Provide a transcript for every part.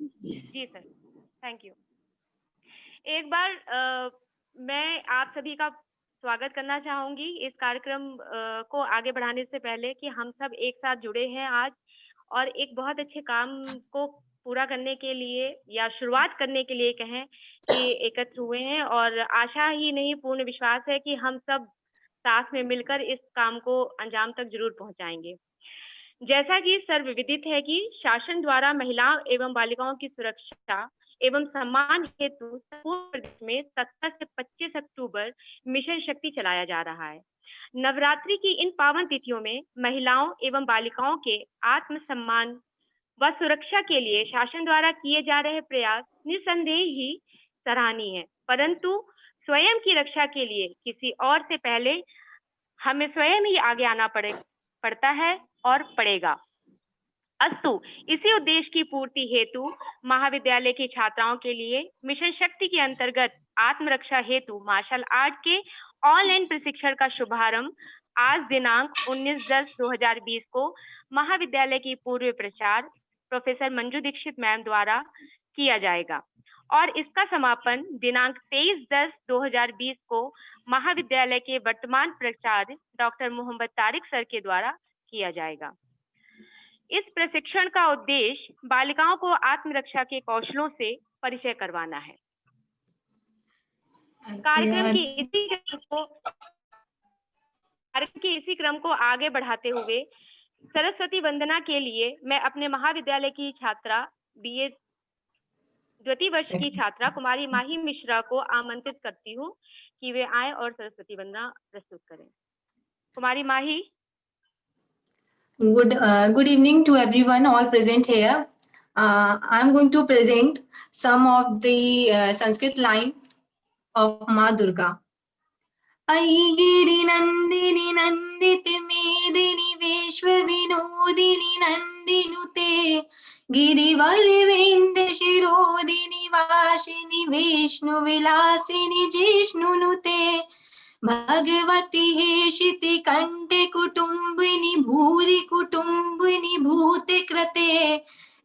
Ji sir, thank you. एक बार मैं आप सभी का स्वागत करना चाहूँगी इस कार्यक्रम को आगे बढ़ाने से पहले कि हम सब एक साथ जुड़े हैं आज और एक बहुत अच्छे काम को पूरा करने के लिए या शुरुआत करने के लिए कहें कि एकत्र हुए हैं और आशा ही नहीं पूर्ण विश्वास है कि हम सब साथ में मिलकर इस काम को अंजाम तक ज़रूर पहुँचाएँगे। जैसा कि सर्वविदित है कि शासन द्वारा महिलाओं एवं बालिकाओं की सुरक्षा एवं सम्मान हेतु पूरे प्रदेश में 17 से 25 अक्टूबर मिशन शक्ति चलाया जा रहा है। नवरात्रि की इन पावन तिथियों में महिलाओं एवं बालिकाओं के आत्मसम्मान व सुरक्षा के लिए शासन द्वारा किए जा रहे प्रयास निस्संदेह ही सराहनीय है, परंतु स्वयं की रक्षा के लिए किसी और से पहले हमें स्वयं ही आगे आना पड़ता है और पड़ेगा। अस्तु, इसी उद्देश्य की पूर्ति हेतु महाविद्यालय की छात्राओं के लिए मिशन शक्ति के अंतर्गत आत्मरक्षा हेतु मार्शल आर्ट के ऑनलाइन प्रशिक्षण का शुभारंभ आज दिनांक 19/10/2020 को महाविद्यालय की पूर्व प्राचार्य प्रोफेसर मंजू दीक्षित मैम द्वारा किया जाएगा और इसका समापन दिनांक 23/10/2020 को महाविद्यालय के वर्तमान प्राचार्य डॉक्टर मोहम्मद तारिक सर के द्वारा किया जाएगा। इस प्रशिक्षण का उद्देश्य बालिकाओं को आत्मरक्षा के कौशलों से परिचय करवाना है। कार्यक्रम के इसी क्रम को आगे बढ़ाते हुए सरस्वती वंदना के लिए मैं अपने महाविद्यालय की छात्रा BA द्वितीय वर्ष की छात्रा कुमारी माही मिश्रा को आमंत्रित करती हूँ कि वे आए और सरस्वती वंदना प्रस्तुत करें। कुमारी माही। Good evening to everyone all present here. I am going to present some of the Sanskrit line of Ma Durga. Aigiri Nandini Nanditi Medini Vishwa Vinodini Nandinute Girivari Vinde Shirodini Vashini Vishnu Vilasini Jishnunute Bhagwati हेशिति कंठे कुटुंबिनी भूरि कुटुंबिनी भूते कृते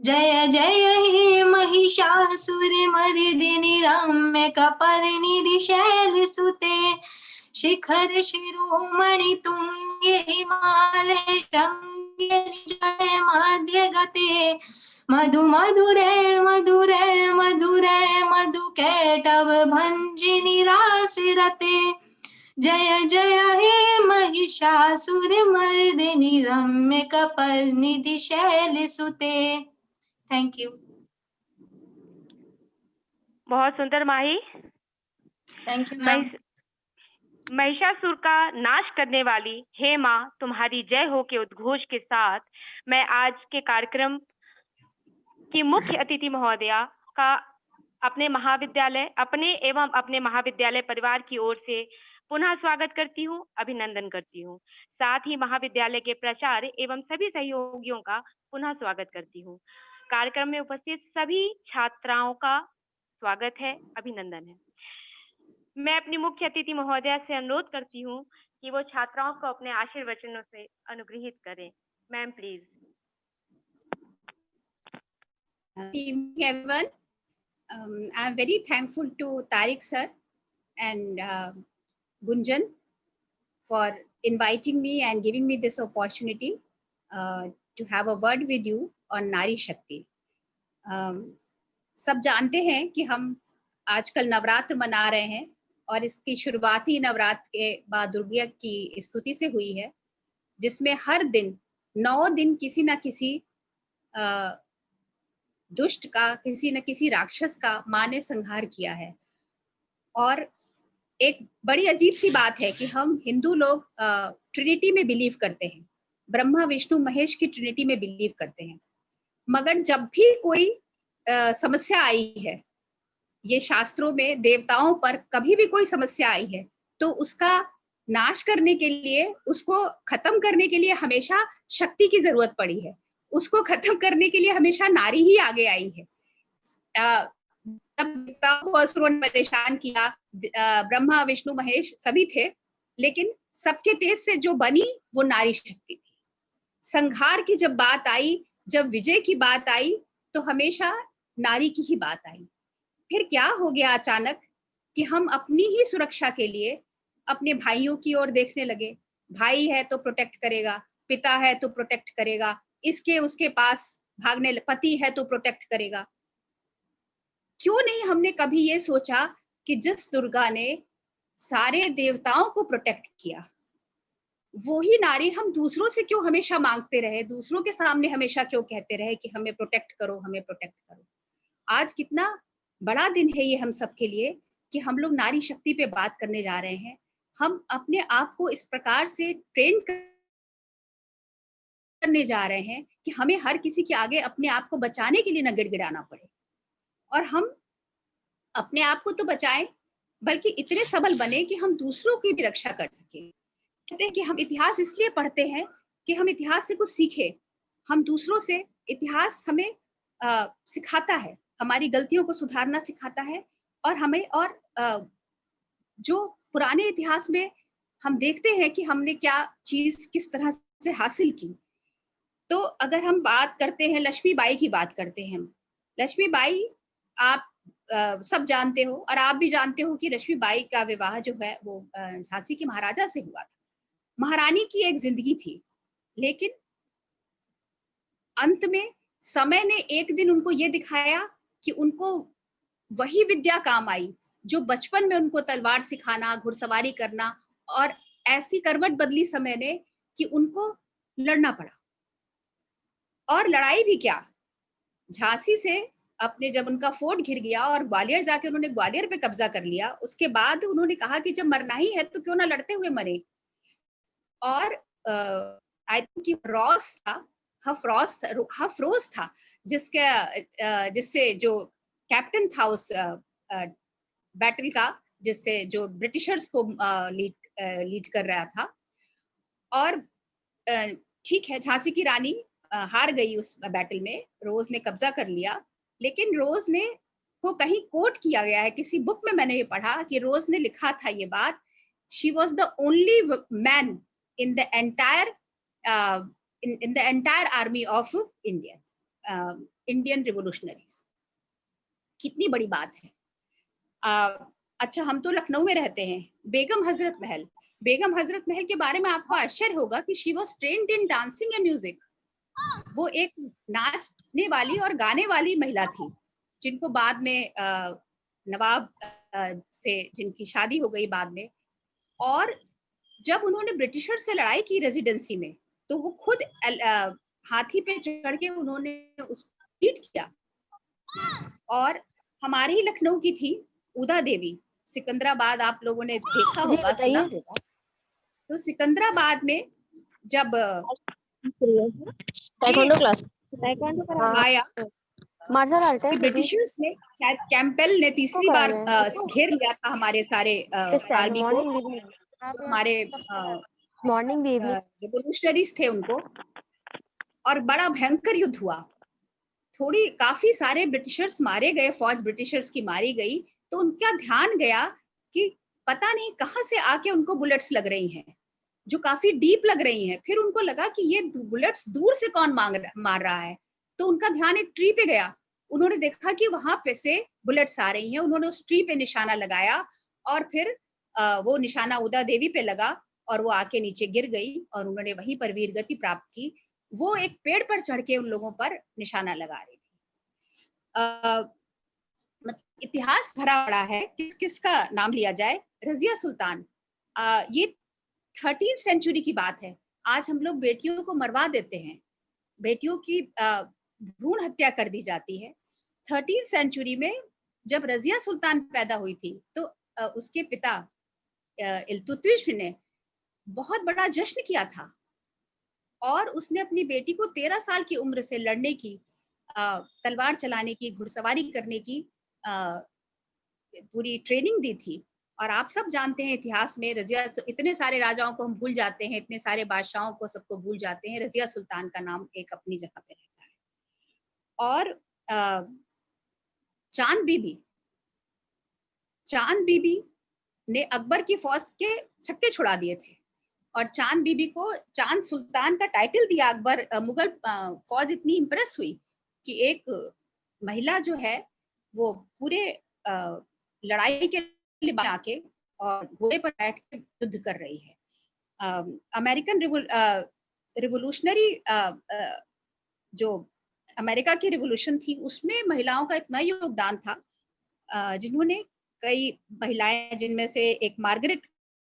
जय जय हे महिषासुर मर्दिनि रम्य कपर्णिधि शैल सुते शिखर शिरोमणि तुंगे हिमालय शृंगे जय माध्य गते मधु मधुरे मधुरे मधुरे मधु कैटव भंजिनि रासिरते जय जय हे महिषासुर मर्दिनि रम्य कपर्णिधि शैल सुते। Thank you. बहुत सुंदर Mahi. Thank you ma'am. Mahishasura का नाश करने वाली हे माँ तुम्हारी जय हो के उद्घोष के साथ मैं आज के कार्यक्रम की मुख्य अतिथि महोदया का अपने महाविद्यालय परिवार की ओर से पुनः स्वागत करती हूँ, अभिनंदन करती हूँ। साथ ही महाविद्यालय के प्राचार्य एवं सभी सहयोगियों का पुनः स्वागत करती हूँ। कार्यक्रम में उपस्थित सभी छात्राओं का स्वागत है, अभिनंदन है। मैं अपनी मुख्य अतिथि महोदया से अनुरोध करती हूँ कि वो छात्राओं को अपने आशीर्वचनों से अनुग्रहित करें। Ma'am please. Good evening, everyone. I am very thankful to Tariq sir and Gunjan for inviting me and giving me this opportunity to have a word with you on Nari Shakti. सब जानते हैं कि हम आजकल नवरात्र मना रहे हैं और इसकी शुरुआती नवरात्र के बाद दुर्गा की स्तुति से हुई है, जिसमें हर दिन 9 दिन किसी न किसी दुष्ट का, किसी न किसी राक्षस का मां ने संहार किया है। और एक बड़ी अजीब सी बात है कि हम हिंदू लोग ट्रिनिटी में बिलीव करते हैं, ब्रह्मा विष्णु महेश की ट्रिनिटी में बिलीव करते हैं, मगर जब भी कोई समस्या आई है, ये शास्त्रों में देवताओं पर कभी भी कोई समस्या आई है तो उसका नाश करने के लिए, उसको खत्म करने के लिए हमेशा शक्ति की जरूरत पड़ी है। उसको खत्म करने के लिए हमेशा नारी ही आगे आई है। देवताओं को असुरों ने परेशान किया, ब्रह्मा विष्णु महेश सभी थे, लेकिन सबके तेज से जो बनी वो नारी शक्ति थी। संहार की जब बात आई, जब विजय की बात आई, तो हमेशा नारी की ही बात आई। फिर क्या हो गया अचानक कि हम अपनी ही सुरक्षा के लिए अपने भाइयों की ओर देखने लगे। भाई है तो प्रोटेक्ट करेगा, पिता है तो प्रोटेक्ट करेगा, इसके उसके पास भागने, पति है तो प्रोटेक्ट करेगा। क्यों नहीं हमने कभी ये सोचा कि जिस दुर्गा ने सारे देवताओं को प्रोटेक्ट किया, वो ही नारी हम दूसरों से क्यों हमेशा मांगते रहे, दूसरों के सामने हमेशा क्यों कहते रहे कि हमें प्रोटेक्ट करो, हमें प्रोटेक्ट करो। आज कितना बड़ा दिन है ये हम सबके लिए कि हम लोग नारी शक्ति पे बात करने जा रहे हैं। हम अपने आप को इस प्रकार से ट्रेन करने जा रहे हैं कि हमें हर किसी के आगे अपने आप को बचाने के लिए न गिड़गिड़ाना पड़े, और हम अपने आप को तो बचाएं बल्कि इतने सबल बने कि हम दूसरों की भी रक्षा कर सकें। कहते हैं कि हम इतिहास इसलिए पढ़ते हैं कि हम इतिहास से कुछ सीखें। हम दूसरों से, इतिहास हमें सिखाता है, हमारी गलतियों को सुधारना सिखाता है, और हमें और जो पुराने इतिहास में हम देखते हैं कि हमने क्या चीज किस तरह से हासिल की। तो अगर हम बात करते हैं, लक्ष्मीबाई की बात करते हैं, लक्ष्मीबाई आप सब जानते हो, और आप भी जानते हो कि लक्ष्मीबाई का विवाह जो है वो झांसी के महाराजा से हुआ था। महारानी की एक जिंदगी थी, लेकिन अंत में समय ने एक दिन उनको ये दिखाया कि उनको वही विद्या काम आई जो बचपन में उनको तलवार सिखाना, घुड़सवारी करना, और ऐसी करवट बदली समय ने कि उनको लड़ना पड़ा। और लड़ाई भी क्या, झांसी से अपने, जब उनका फोर्ट घिर गया और ग्वालियर जाके उन्होंने ग्वालियर पे कब्जा कर लिया, उसके बाद उन्होंने कहा कि जब मरना ही है तो क्यों ना लड़ते हुए मरे। और आई थिंक हफरोज था जिससे जो कैप्टन था उस बैटल का, जिससे जो ब्रिटिशर्स को लीड कर रहा था। और ठीक है, झांसी की रानी हार गई उस बैटल में, रोज ने कब्जा कर लिया, लेकिन रोज ने को कहीं कोट किया गया है, किसी बुक में मैंने ये पढ़ा कि रोज ने लिखा था ये बात, she was the only man in the entire army of Indian revolutionaries। कितनी बड़ी बात है। अच्छा, हम तो लखनऊ में रहते हैं। बेगम हजरत महल के बारे में आपको आश्चर्य होगा कि she was trained in dancing and music। वो एक नाचने वाली और गाने वाली महिला थी, जिनको बाद में नवाब से जिनकी शादी हो गई बाद में। और जब उन्होंने ब्रिटिशर से लड़ाई की रेजिडेंसी में, तो वो खुद हाथी पे चढ़ के उन्होंने उसको बीट किया। और हमारे ही लखनऊ की थी उदा देवी, सिकंदराबाद आप लोगों ने देखा होगा, सुना। तो सिकंदराबाद में जब आया कि ब्रिटिशर्स ने, शायद कैंपबेल ने तीसरी बार घेर लिया था हमारे सारे आर्मी को, हमारे रेवोल्यूशनरीज थे उनको, और बड़ा भयंकर युद्ध हुआ। काफी सारे ब्रिटिशर्स मारे गए, फौज ब्रिटिशर्स की मारी गई। तो उनका ध्यान गया कि पता नहीं कहां से आके उनको बुलेट्स लग रही हैं, जो काफी डीप लग रही हैं। फिर उनको लगा कि ये बुलेट्स दूर से कौन मार रहा है। तो उनका ध्यान एक ट्री पे गया, उन्होंने देखा कि वहां पे से बुलेट्स आ रही हैं। उन्होंने उस ट्री पे निशाना लगाया, और फिर वो निशाना उदा देवी पे लगा, और वो आके नीचे गिर गई, और उन्होंने वहीं पर वीर गति प्राप्त की। वो एक पेड़ पर चढ़ के उन लोगों पर निशाना लगा रही थी। मतलब इतिहास भरा पड़ा है। किसका नाम लिया जाए, रजिया सुल्तान। ये 13th सेंचुरी की बात है। आज हम लोग बेटियों को मरवा देते हैं, बेटियों की भ्रूण हत्या कर दी जाती है। 13th सेंचुरी में जब रजिया सुल्तान पैदा हुई थी, तो उसके पिता इल्तुतमिश ने बहुत बड़ा जश्न किया था, और उसने अपनी बेटी को 13 साल की उम्र से लड़ने की, तलवार चलाने की, घुड़सवारी करने की पूरी ट्रेनिंग दी थी। और आप सब जानते हैं इतिहास में रजिया, इतने सारे राजाओं को हम भूल जाते हैं, इतने सारे बादशाहों को सबको भूल जाते हैं, रजिया सुल्तान का नाम एक अपनी जगह पे रहता है। और चांद बीबी ने अकबर की फौज के छक्के छुड़ा दिए थे, और चांद बीबी को चांद सुल्तान का टाइटल दिया अकबर। मुगल फौज इतनी इंप्रेस हुई कि एक महिला जो है वो पूरे लड़ाई के लिए आके और घोड़े पर बैठ के युद्ध कर रही है। अमेरिकन रिवोल्यूशनरी जो अमेरिका की रिवोल्यूशन थी उसमें महिलाओं का इतना योगदान था, जिन्होंने कई महिलाएं, जिनमें से एक मार्गरेट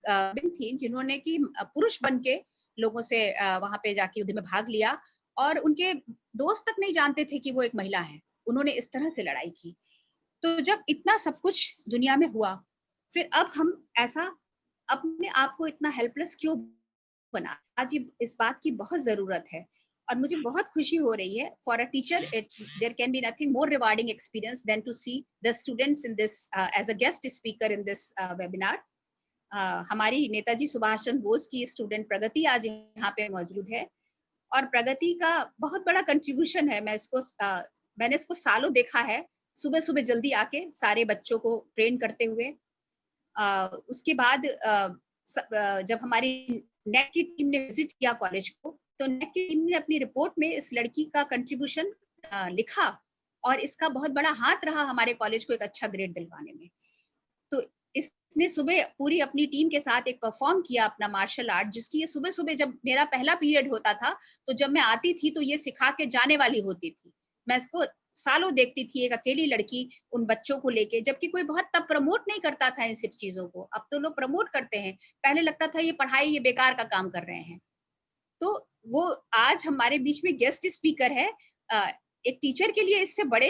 थी, जिन्होंने कि पुरुष बन के लोगों से वहां पे जाके युद्ध में भाग लिया और उनके दोस्त तक नहीं जानते थे कि वो एक महिला है। उन्होंने इस तरह से लड़ाई की। तो जब इतना सब कुछ दुनिया में हुआ, फिर अब हम ऐसा अपने आप को इतना हेल्पलेस क्यों बना? आज इस बात की बहुत जरूरत है और मुझे बहुत खुशी हो रही है। For a teacher there can be nothing more rewarding experience than to see the students in this as a guest speaker in this webinar. हमारी नेताजी सुभाष चंद्र बोस की स्टूडेंट प्रगति आज यहाँ पे मौजूद है और प्रगति का बहुत बड़ा कंट्रीब्यूशन है। मैंने इसको सालों देखा है, सुबह सुबह जल्दी आके सारे बच्चों को ट्रेन करते हुए। उसके बाद जब हमारी नेक की टीम ने विजिट किया कॉलेज को, तो नेक की टीम ने अपनी रिपोर्ट में इस लड़की का कंट्रीब्यूशन लिखा और इसका बहुत बड़ा हाथ रहा हमारे कॉलेज को एक अच्छा ग्रेड दिलवाने में। तो इसने सुबह पूरी अपनी टीम के साथ एक परफॉर्म किया अपना मार्शल आर्ट, जिसकी ये सुबह सुबह जब मेरा पहला पीरियड होता था तो जब मैं आती थी तो ये सिखा के जाने वाली होती थी। मैं इसको सालों देखती थी, एक अकेली लड़की उन बच्चों को लेके, जबकि कोई बहुत तब प्रमोट नहीं करता था इन सब चीजों को। अब तो लोग प्रमोट करते हैं, पहले लगता था ये पढ़ाई ये बेकार का काम कर रहे हैं। तो वो आज हमारे बीच में गेस्ट स्पीकर है। एक टीचर के लिए इससे बड़े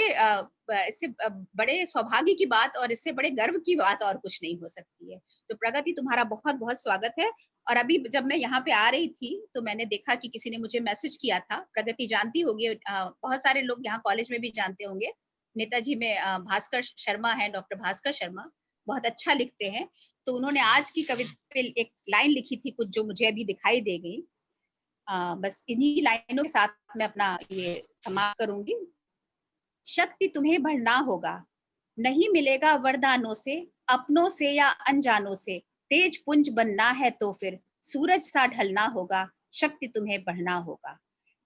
सौभाग्य की बात और इससे बड़े गर्व की बात और कुछ नहीं हो सकती है। तो प्रगति, तुम्हारा बहुत बहुत स्वागत है। और अभी जब मैं यहाँ पे आ रही थी तो मैंने देखा कि किसी ने मुझे मैसेज किया था। प्रगति जानती होगी, बहुत सारे लोग यहाँ कॉलेज में भी जानते होंगे, नेताजी में भास्कर शर्मा है, डॉक्टर भास्कर शर्मा, बहुत अच्छा लिखते हैं। तो उन्होंने आज की कविता पे एक लाइन लिखी थी कुछ, जो मुझे अभी दिखाई दे गई। बस इन्हीं लाइनों के साथ मैं अपना ये समाप्त करूंगी। शक्ति तुम्हें बढ़ना होगा, नहीं मिलेगा वरदानों से, अपनों से या अनजानों से। तेज पुंज बनना है तो फिर सूरज सा ढलना होगा, शक्ति तुम्हें बढ़ना होगा।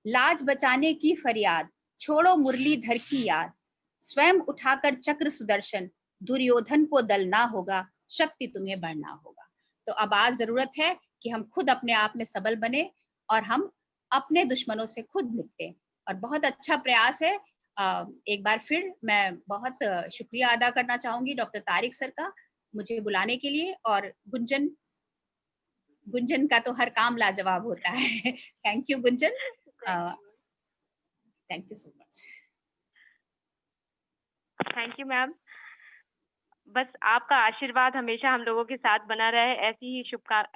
लाज बचाने की फरियाद, छोड़ो मुरलीधर की याद, स्वयं उठाकर चक्र सुदर्शन, दुर्योधन को दलना होगा, शक्ति तुम्हें बढ़ना होगा। तो अब आज जरूरत है कि हम खुद अपने आप में सबल बने और हम अपने दुश्मनों से खुद निपटें। और बहुत अच्छा प्रयास है। एक बार फिर मैं बहुत शुक्रिया अदा करना चाहूंगी डॉक्टर तारिक सर का मुझे बुलाने के लिए, और गुंजन का तो हर काम लाजवाब होता है। Thank you Gunjan, thank you so much. Thank you ma'am. बस आपका आशीर्वाद हमेशा हम लोगों के साथ बना रहे,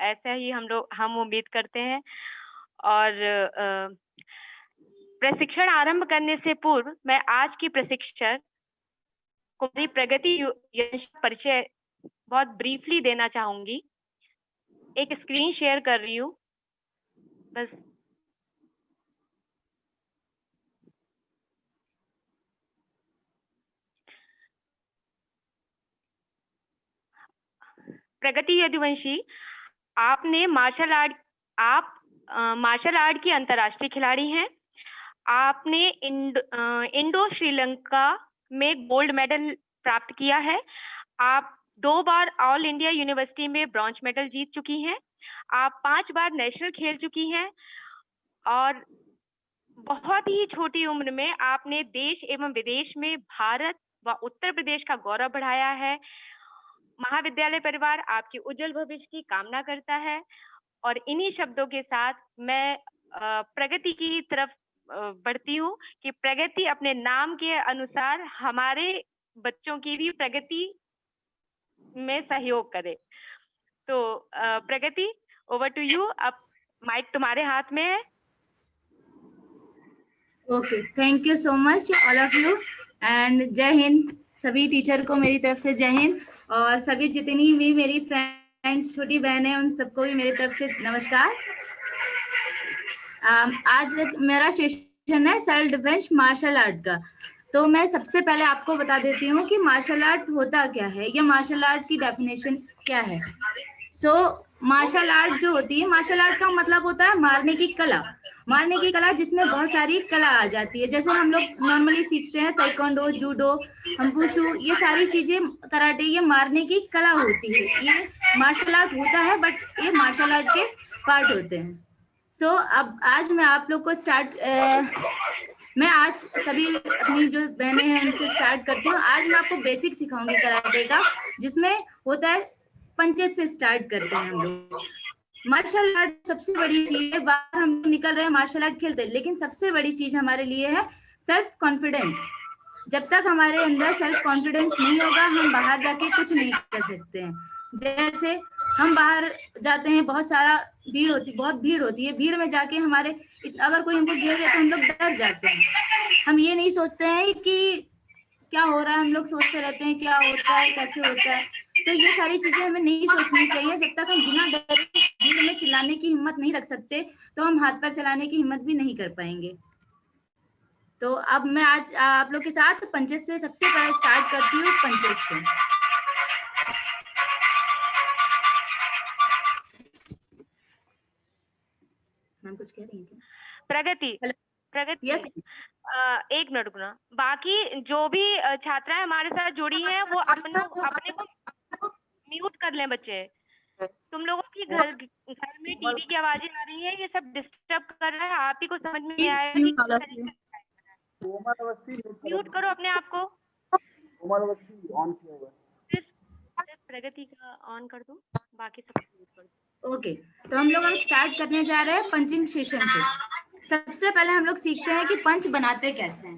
ऐसा ही हम उम्मीद करते हैं। और प्रशिक्षण आरंभ करने से पूर्व मैं आज की प्रशिक्षक कुमारी प्रगति परिचय बहुत ब्रीफली देना चाहूंगी। एक स्क्रीन शेयर कर रही हूँ बस। प्रगति यदुवंशी, आपने मार्शल आर्ट की अंतर्राष्ट्रीय खिलाड़ी हैं। आपने इंडो श्रीलंका में गोल्ड मेडल प्राप्त किया है। आप 2 बार ऑल इंडिया यूनिवर्सिटी में ब्रॉन्ज मेडल जीत चुकी हैं। आप 5 बार नेशनल खेल चुकी हैं और बहुत ही छोटी उम्र में आपने देश एवं विदेश में भारत व उत्तर प्रदेश का गौरव बढ़ाया है। महाविद्यालय परिवार आपके उज्जवल भविष्य की कामना करता है। और इन्हीं शब्दों के साथ मैं प्रगति की तरफ बढ़ती हूँ कि प्रगति अपने नाम के अनुसार हमारे बच्चों की भी प्रगति में सहयोग करे। तो प्रगति, ओवर टू यू। अब माइक तुम्हारे हाथ में है। Okay, thank you so much all of you and जय हिंद। सभी टीचर को मेरी तरफ से जय हिंद, और सभी जितनी भी मेरी फ्रेंड्स छोटी बहन है उन सबको भी मेरी तरफ से नमस्कार। आज मेरा सेशन है सेल्फ डिफेंस मार्शल आर्ट का। तो मैं सबसे पहले आपको बता देती हूँ कि मार्शल आर्ट होता क्या है या मार्शल आर्ट की डेफिनेशन क्या है। सो मार्शल आर्ट जो होती है, मार्शल आर्ट का मतलब होता है मारने की कला। मारने की कला जिसमें बहुत सारी कला आ जाती है। जैसे हम लोग नॉर्मली सीखते हैं ताइक्वांडो, जूडो, वुशु, ये सारी चीजें, कराटे, ये मारने की कला होती है, ये मार्शल आर्ट होता है, बट ये मार्शल आर्ट के पार्ट होते हैं। सो अब आज मैं आप लोग को मैं आज सभी अपनी जो बहनें हैं उनसे स्टार्ट करती हूँ। आज मैं आपको बेसिक सिखाऊंगी कराटे का, जिसमें होता है पंचेस से स्टार्ट करते हैं हम लोग। मार्शल आर्ट सबसे बड़ी चीज है, बाहर हम निकल रहे हैं मार्शल आर्ट खेलते हैं, लेकिन सबसे बड़ी चीज हमारे लिए है सेल्फ कॉन्फिडेंस। जब तक हमारे अंदर सेल्फ कॉन्फिडेंस नहीं होगा, हम बाहर जाके कुछ नहीं कर सकते हैं। जैसे हम बाहर जाते हैं, बहुत सारा बहुत भीड़ होती है, भीड़ में जाके हमारे अगर कोई हमको घेर दे तो हम लोग डर जाते हैं। हम ये नहीं सोचते हैं कि क्या हो रहा है, हम लोग सोचते रहते हैं क्या होता है, कैसे होता है। तो ये सारी चीजें हमें नहीं सोचनी चाहिए। जब तक हम बिना डरे भीड़ में चिल्लाने की हिम्मत नहीं रख सकते, तो हम हाथ पैर चलाने की हिम्मत भी नहीं कर पाएंगे। तो अब मैं आज आप लोग के साथ पंचेस से सबसे पहले स्टार्ट करती हूँ, पंचेस से। मैम कुछ कह रही हैं क्या? प्रगति यस। एक मिनट रुकना। बाकी जो भी छात्राएं हमारे साथ जुड़ी हैं वो अपने को म्यूट कर लें। बच्चे, तुम लोगों की घर में टीवी की आवाजें आ रही है, ये सब डिस्टर्ब कर रहा है। आप ही को समझ में नहीं आएगा कि किस तरीके से म्यूट करो अपने आप को। ऑन किया हुआ है, प्रगति का ऑन कर दो, बाकी सब म्यूट कर दो। ओके, तो हम लोग स्टार्ट करने जा रहे हैं पंचिंग सेशन से। सबसे पहले हम लोग सीखते हैं कि पंच बनाते कैसे हैं।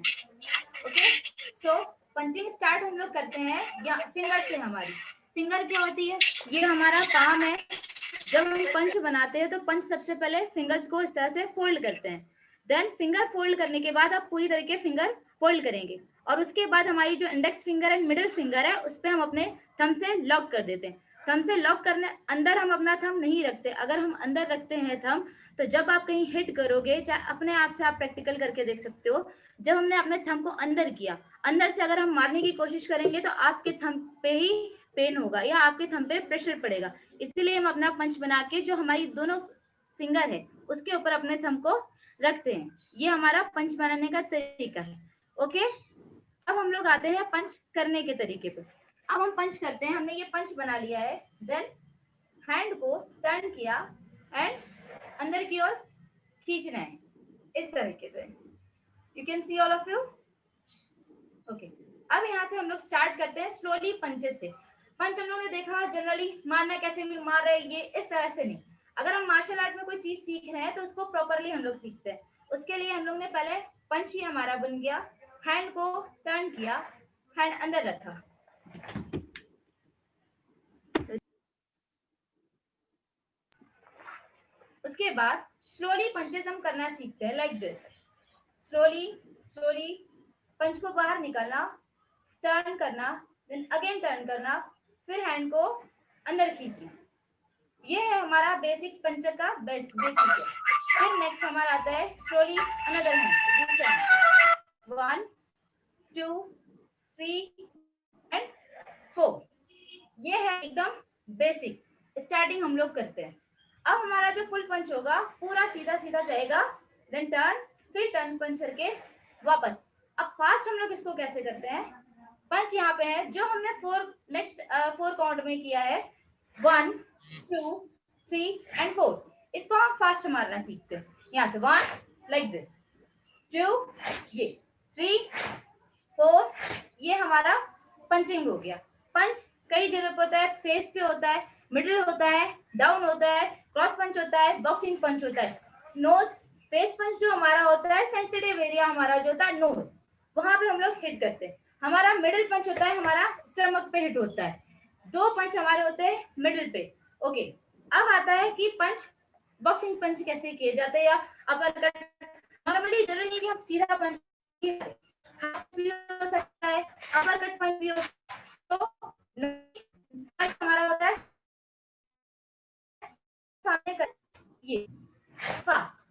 ओके, सो पंचिंग स्टार्ट हम लोग करते हैं या फिंगर से। हमारी फिंगर क्या होती है? ये हमारा पाम है। जब हम पंच बनाते हैं तो पंच सबसे पहले फिंगर्स को इस तरह से फोल्ड करते हैं। देन फिंगर फोल्ड करने के बाद आप पूरी तरह के फिंगर फोल्ड करेंगे, और उसके बाद हमारी जो index finger and middle finger है उस पर हम अपने थंब से लॉक कर देते हैं। थंब से लॉक करने, अंदर हम अपना थंब नहीं रखते। अगर हम अंदर रखते हैं थंब, तो जब आप कहीं हिट करोगे, चाहे अपने आप से आप प्रैक्टिकल करके देख सकते हो, जब हमने अपने थंब को अंदर किया, अंदर से अगर हम मारने की कोशिश करेंगे तो आपके थंब पे ही पेन होगा या आपके थंब पे प्रेशर पड़ेगा। इसीलिए हम अपना पंच बना के जो हमारी दोनों फिंगर है उसके ऊपर अपने थंब को रखते हैं। ये हमारा पंच बनाने का तरीका है। ओके, अब हम लोग आते हैं पंच करने के तरीके पे। अब हम पंच करते हैं। हमने ये पंच बना लिया है, देन हैंड को टर्न किया एंड अंदर की ओर खींचना है इस तरीके से। You can see all of you. Okay, अब यहाँ से हम लोग स्टार्ट करते हैं स्लोली पंचेस से। पंच हम लोग ने देखा जनरली मारना कैसे मार रहे, ये इस तरह से नहीं। अगर हम मार्शल आर्ट में कोई चीज सीख रहे हैं तो उसको प्रॉपरली हम लोग सीखते हैं। उसके लिए हम लोग ने पहले पंच ही हमारा बन गया, हैंड को टर्न किया, हैंड अंदर रखा, उसके बाद स्लोली पंचेस हम करना सीखते हैं लाइक दिस। स्लोली स्लोली पंच को बाहर निकालना, टर्न करना, देन अगेन टर्न करना, फिर हैंड को अंदर खींचना। ये है हमारा बेसिक पंच का बेसिक है। फिर नेक्स्ट हमारा आता है स्लोली अनदर हैंड, 1 2 3 एंड 4। ये है एकदम बेसिक स्टार्टिंग हम लोग करते हैं। अब हमारा जो फुल पंच होगा पूरा सीधा सीधा जाएगा, देन टर्न, फिर टर्न पंच करके वापस। अब फास्ट हम लोग इसको कैसे करते हैं? पंच यहाँ पे है जो हमने 4 काउंट में किया है, 1 2 3 एंड 4। इसको हम फास्ट मारना सीखते हैं। यहाँ से 1 लाइक दिस, 2 ये, 3 4, ये हमारा पंचिंग हो गया। पंच कई जगह पे होता है, फेस पे होता है, मिडिल होता है, डाउन होता है, क्रॉस पंच होता है, बॉक्सिंग पंच होता है, नोज। फेस पंच जो हमारा होता है, सेंसिटिव एरिया हमारा जो होता है नोज, वहां पे हम लोग हिट करते हैं। हमारा मिडिल पंच होता है, हमारा स्टमक पे हिट होता है। 2 पंच हमारे होते हैं मिडिल पे। ओके, अब आता है कि पंच, बॉक्सिंग पंच कैसे किए जाते हैं या अपर कट। नॉर्मली जरूरी नहीं कि हम सीधा पंच भी हो सकता है, अपर कट पंच भी हो। तो पंच हमारा होता है सामने कर, ये फास्ट।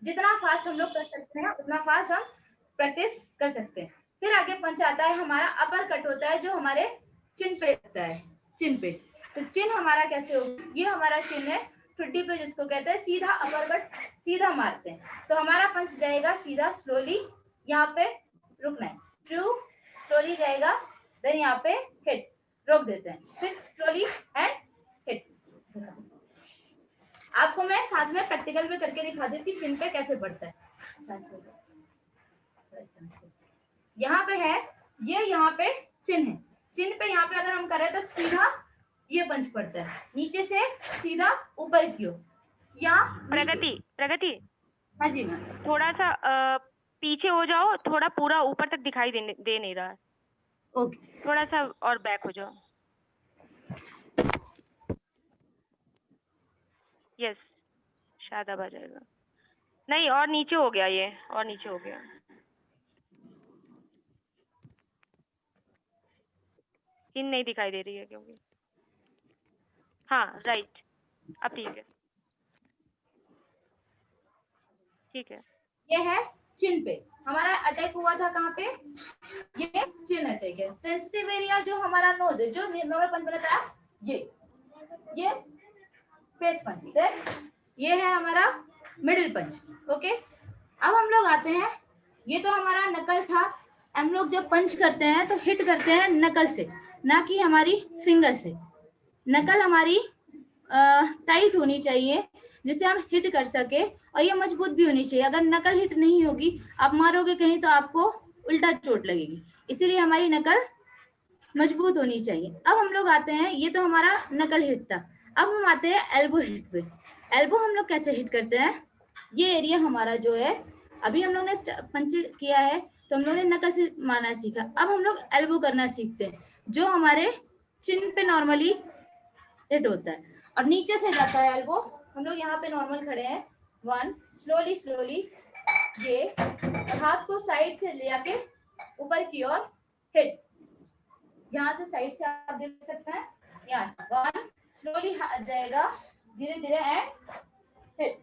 जितना फास्ट हम लोग कर सकते हैं उतना फास्ट हम प्रैक्टिस कर सकते हैं। फिर आगे पंच आता है हमारा अपर कट होता है जो हमारे चिन पे लगता है, चिन पे। तो चिन हमारा कैसे होगा? ये हमारा चिन है, ठुड्डी पे जिसको कहते हैं सीधा अपर कट सीधा मारते हैं, तो हमारा पंच जाएगा सीधा स्लोली, यहाँ पे रुकना है, ट्रू स्लोली जाएगा, देन यहाँ पे हिट रोक देते हैं, फिर स्लोली एंड हिट। आपको मैं साथ में प्रैक्टिकल में करके दिखा देती हूँ कि चिन पे कैसे पड़ता है। यहाँ पे है ये, यहाँ पे चिन है, चिन पे यहाँ पे अगर हम करें तो सीधा ये पंच पड़ता है, नीचे से सीधा ऊपर की ओर। यहाँ प्रगति हाँ जी मैम, थोड़ा सा पीछे हो जाओ, थोड़ा पूरा ऊपर तक दिखाई दे नहीं रहा। ओके, थोड़ा सा और बैक हो जाओ। यस, शायद अब आ जाएगा। नहीं, और नीचे हो गया, ये और नीचे हो गया। इन नहीं दिखाई दे रही है क्योंकि, हाँ राइट, अब ठीक है, ठीक है। ये है चिन पे हमारा अटैक हुआ था, कहाँ पे, ये चिन अटैक है। सेंसिटिव एरिया जो हमारा नोज है, जो नॉर्मल पंच बना था, ये फेस पंच, ये है हमारा मिडिल पंच। ओके, अब हम लोग आते हैं, ये तो हमारा नकल था। हम लोग जब पंच करते हैं तो हिट करते हैं नकल से, ना कि हमारी फिंगर से। नकल हमारी टाइट होनी चाहिए जिससे हम हिट कर सके, और ये मजबूत भी होनी चाहिए। अगर नकल हिट नहीं होगी, आप मारोगे कहीं तो आपको उल्टा चोट लगेगी, इसीलिए हमारी नकल मजबूत होनी चाहिए। अब हम लोग आते हैं, ये तो हमारा नकल हिट था, अब हम आते हैं एल्बो हिट पे। एल्बो हम लोग कैसे हिट करते हैं, ये एरिया हमारा जो है, अभी हम लोग ने पंच किया है तो हम लोग ने नकल से मारना सीखा, अब हम लोग एल्बो करना सीखते हैं, जो हमारे चिन पे नॉर्मली हिट होता है और नीचे से जाता है एल्बो। हम लोग यहाँ पे नॉर्मल खड़े हैं, 1 स्लोली स्लोली, ये हाथ को साइड से ले आके ऊपर की ओर हिट, यहाँ से साइड से आप देख सकते हैं, यहाँ से 1 स्लोली हाथ जाएगा धीरे धीरे एंड हिट।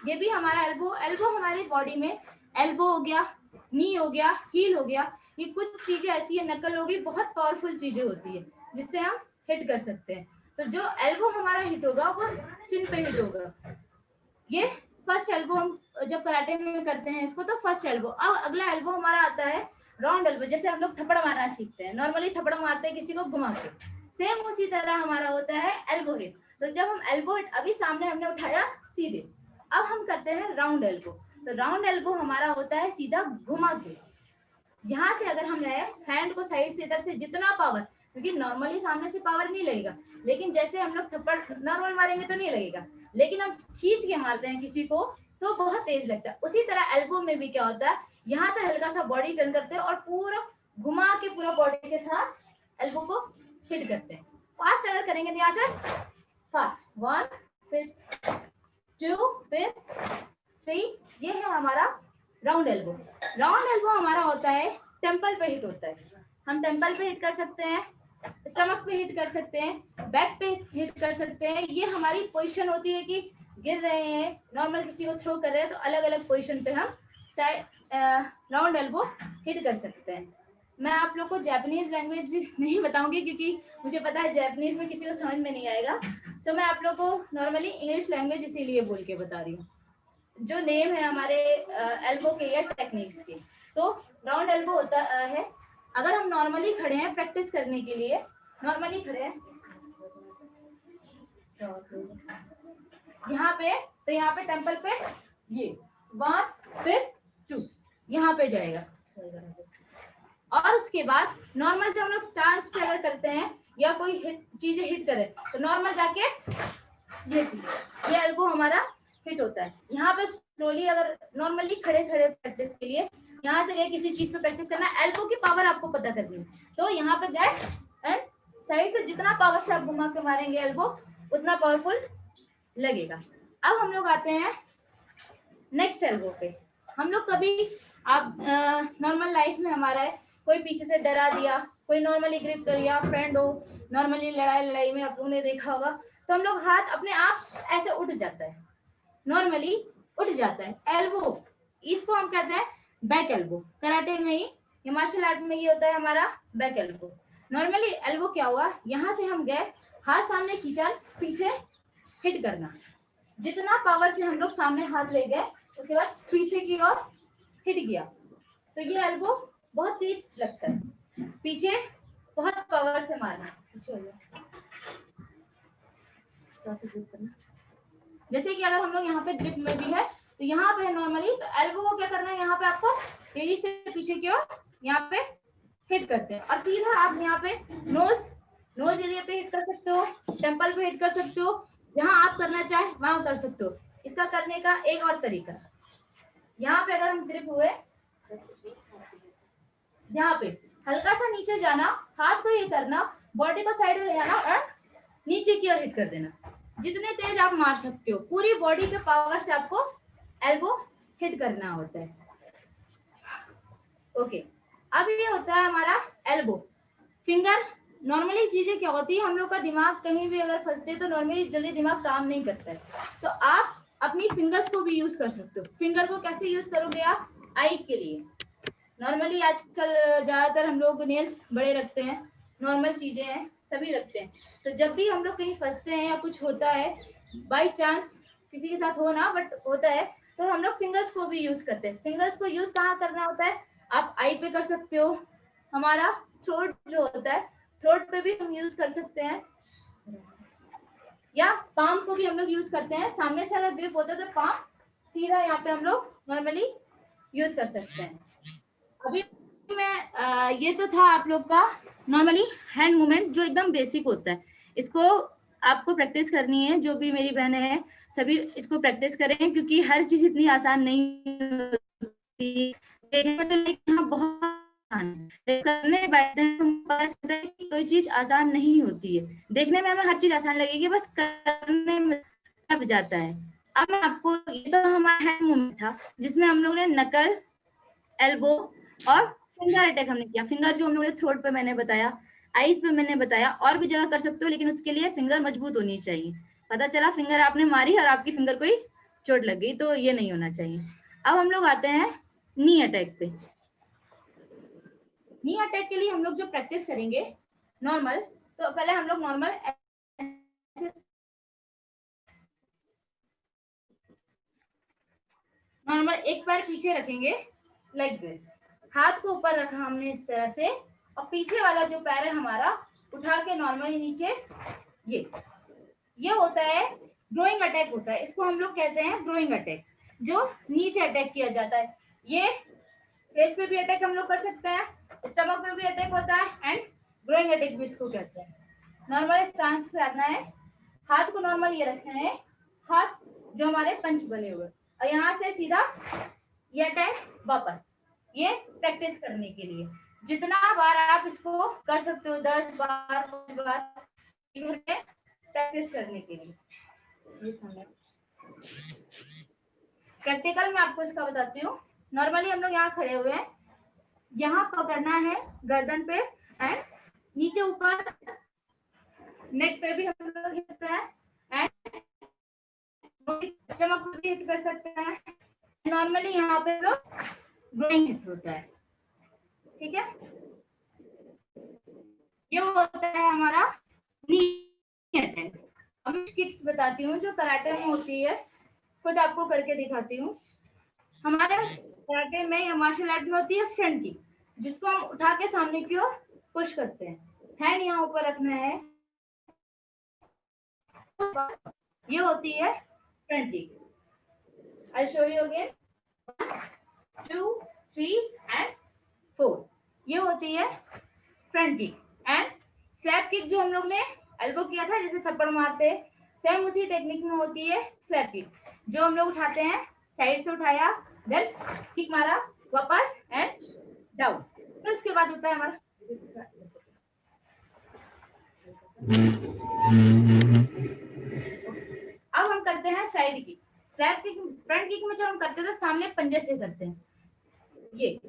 ये भी हमारा एल्बो हमारी बॉडी में, एल्बो हो गया, नी हो गया, हील हो गया, ये कुछ चीजें ऐसी है, नकल होगी, बहुत पावरफुल चीजें होती है जिससे हम हिट कर सकते हैं। तो जो एल्बो हमारा हिट होगा वो चिन पे हिट होगा। ये फर्स्ट एल्बो हम जब कराटे में करते हैं इसको, तो फर्स्ट एल्बो। अब अगला एल्बो हमारा आता है राउंड एल्बो, जैसे हम लोग थप्पड़ मारना सीखते हैं, नॉर्मली थप्पड़ मारते हैं किसी को घुमा के, सेम उसी तरह हमारा होता है एल्बो हिट। तो जब हम एल्बो हिट अभी सामने हमने उठाया सीधे, अब हम करते हैं राउंड एल्बो। तो राउंड एल्बो हमारा होता है सीधा घुमा के, यहाँ से अगर हम रहे हैंड को साइड से इधर से जितना पावर, क्योंकि नॉर्मली सामने से पावर नहीं लगेगा, लेकिन जैसे हम लोग थप्पड़ नॉर्मल मारेंगे तो नहीं लगेगा, लेकिन हम खींच के मारते हैं किसी को तो बहुत तेज लगता है। उसी तरह एल्बो में भी क्या होता है, यहाँ से हल्का सा बॉडी टर्न करते हैं और पूरा घुमा के पूरा बॉडी के साथ एल्बो को हिट करते हैं। फास्ट अगर करेंगे तो यहाँ से फास्ट, 1 फिर 2 फिर 3, ये है हमारा राउंड एल्बो। राउंड एल्बो हमारा होता है टेम्पल पे हिट होता है, हम टेम्पल पे हिट कर सकते हैं, स्टमक पे हिट कर सकते हैं, बैक पे हिट कर सकते हैं। ये हमारी पोजीशन होती है कि गिर रहे हैं, नॉर्मल किसी को थ्रो कर रहे हैं, तो अलग अलग पोजीशन पे हम राउंड एल्बो हिट कर सकते हैं। मैं आप लोग को जापानीज लैंग्वेज नहीं बताऊंगी क्योंकि मुझे पता है जापानीज में किसी को समझ में नहीं आएगा, सो मैं आप लोग को नॉर्मली इंग्लिश लैंग्वेज इसीलिए बोल के बता रही हूँ। जो नेम है हमारे एल्बो के या टेक्निक्स के, तो राउंड एल्बो होता है, अगर हम नॉर्मली खड़े हैं प्रैक्टिस करने के लिए, नॉर्मली खड़े हैं यहाँ पे, तो यहाँ पे टेम्पल पे ये 1 फिर 2 यहाँ पे जाएगा, और उसके बाद नॉर्मल जब हम लोग स्टांस पे अगर करते हैं या कोई चीजें हिट करें तो नॉर्मल जाके ये चीज, ये एल्बो हमारा हिट होता है। यहाँ पे स्लोली अगर नॉर्मली खड़े खड़े प्रैक्टिस के लिए यहाँ से गए किसी चीज पे प्रैक्टिस करना, एल्बो की पावर आपको पता करनी है, तो यहाँ पे गए एंड साइड से जितना पावर से आप घुमा के मारेंगे एल्बो उतना पावरफुल लगेगा। अब हम लोग आते हैं नेक्स्ट एल्बो पे। हम लोग कभी आप नॉर्मल लाइफ में हमारा है, कोई पीछे से डरा दिया, कोई नॉर्मली ग्रिप कर लिया, फ्रेंड हो, नॉर्मली लड़ाई में आप लोगों ने देखा होगा, तो हम लोग हाथ अपने आप ऐसे उठ जाता है, नॉर्मली उठ जाता है एल्बो, इसको हम कहते हैं बैक एल्बो। कराटे में ही, ये मार्शल आर्ट में ये होता है हमारा बैक एल्बो। नॉर्मली एल्बो क्या हुआ, यहाँ से हम गए, हाथ सामने खींचा, पीछे हिट करना। जितना पावर से हम लोग सामने हाथ ले गए उसके बाद पीछे की ओर हिट किया तो ये एल्बो बहुत तेज लगता है। पीछे बहुत पावर से मारना, पीछे हो जाए। जैसे कि अगर हम लोग यहाँ पे ग्रिप में भी है तो यहाँ पे नॉर्मली तो एल्बो को क्या करना है, यहाँ पे आपको तेजी से पीछे की ओर यहाँ पे हिट करते हैं और सीधा आप यहाँ पे नोज एरिया पे हिट कर सकते हो, टेम्पल पे हिट कर सकते हो, जहां आप करना चाहे वहां कर सकते हो। इसका करने का एक और तरीका, यहाँ पे अगर हम ग्रिप हुए, यहाँ पे हल्का सा नीचे जाना, हाथ को ये करना, बॉडी को साइड में ले जाना और नीचे की ओर हिट कर देना। जितने तेज आप मार सकते हो, पूरी बॉडी के पावर से आपको एल्बो हिट करना होता है। ओके, अब ये होता है हमारा एल्बो। फिंगर नॉर्मली चीजें क्या होती है, हम लोग का दिमाग कहीं भी अगर फंसते तो नॉर्मली जल्दी दिमाग काम नहीं करता है, तो आप अपनी फिंगर्स को भी यूज कर सकते हो। फिंगर को कैसे यूज करोगे आप, आई के लिए। नॉर्मली आजकल ज्यादातर हम लोग नेल्स बड़े रखते हैं, नॉर्मल चीजें हैं, सभी रखते हैं। तो जब भी हम लोग कहीं फंसते हैं या कुछ होता है, बाई चांस किसी के साथ हो ना, बट होता है, तो हम लोग फिंगर्स को भी यूज करते हैं। फिंगर्स को यूज कहाँ करना होता है, आप आई पे कर सकते हो, हमारा थ्रोट जो होता है, थ्रोट पे भी हम यूज कर सकते हैं, या पाम को भी हम लोग यूज करते हैं। सामने से अगर ग्रिप होता है तो पाम सीधा यहाँ पे हम लोग नॉर्मली यूज कर सकते हैं। अभी मैं ये तो था आप लोग का नॉर्मली हैंड मूवमेंट जो एकदम बेसिक होता है। इसको आपको प्रैक्टिस करनी है, जो भी मेरी बहनें हैं सभी इसको प्रैक्टिस करें, क्योंकि हर चीज इतनी आसान नहीं होती। देखने में तो लेकिन बहुत करने बैठते हैं कि कोई चीज आसान नहीं होती है। देखने में हमें हर चीज आसान लगेगी, बस करने में अब जाता है। अब मैं आपको, ये तो हमारा हैंड मूवमेंट था जिसमें हम लोग ने नकल, एल्बो और फिंगर अटैक हमने किया। फिंगर जो हम लोग ने थ्रोट पे मैंने बताया, आईज पे मैंने बताया, और भी जगह कर सकते हो, लेकिन उसके लिए फिंगर मजबूत होनी चाहिए। पता चला फिंगर आपने मारी और आपकी फिंगर कोई चोट लग गई, तो ये नहीं होना चाहिए। अब हम लोग आते हैं नी अटैक पे। नी अटैक के लिए हम लोग जो प्रैक्टिस करेंगे नॉर्मल, तो पहले हम लोग नॉर्मल एक पैर पीछे रखेंगे लाइक दिस, हाथ को ऊपर रखा हमने इस तरह से, और पीछे वाला जो पैर है हमारा उठा के नॉर्मली नीचे, ये होता है ग्रोइंग अटैक होता है। इसको हम लोग कहते हैं ग्रोइंग अटैक, जो नी से अटैक किया जाता है। ये फेस पे भी अटैक हम लोग कर सकते हैं, स्टमक पे भी अटैक होता है, एंड ग्रोइंग अटैक भी इसको कहते हैं। नॉर्मल स्टांस पे आना है, हाथ को नॉर्मल ये रखना है, हाथ जो हमारे पंच बने हुए, और यहाँ से सीधा ये अटैक वापस। ये प्रैक्टिस करने के लिए जितना बार आप इसको कर सकते हो, 10 बार 5 बार घर पे प्रैक्टिस करने के लिए। प्रैक्टिकल में आपको इसका बताती हूँ। नॉर्मली हम लोग यहाँ खड़े हुए हैं, यहाँ पकड़ना है गर्दन पे एंड नीचे ऊपर नेक पे भी हम लोग हिट करते हैं, एंड स्टमक पे भी हिट कर सकते हैं। नॉर्मली यहाँ पे लोग ग्रोइंग हिट होता है, ठीक है। ये होता है हमारा नी अटैक। अब मैं किक्स बताती हूँ जो कराटे में होती है, खुद आपको करके दिखाती हूँ। हमारे कराटे में या मार्शल आर्ट में होती है फ्रंट किक, जिसको हम उठा के सामने की ओर पुश करते हैं। हैंड यहाँ ऊपर रखना है, ये होती है front kick. I'll show you again. 1 2 3 and 4. ये होती है front kick. And slap kick जो हम लोग ने एल्बो किया था, जैसे थप्पड़ मारते हैं, सेम उसी टेक्निक में होती है स्लैप किक, जो हम लोग उठाते हैं, साइड से उठाया, देन किक मारा वापस एंड डाउन। फिर उसके बाद होता है हमारा, अब हम करते हैं side kick. Slap kick, front kick में जो हम करते थे सामने पंजे से करते हैं, ये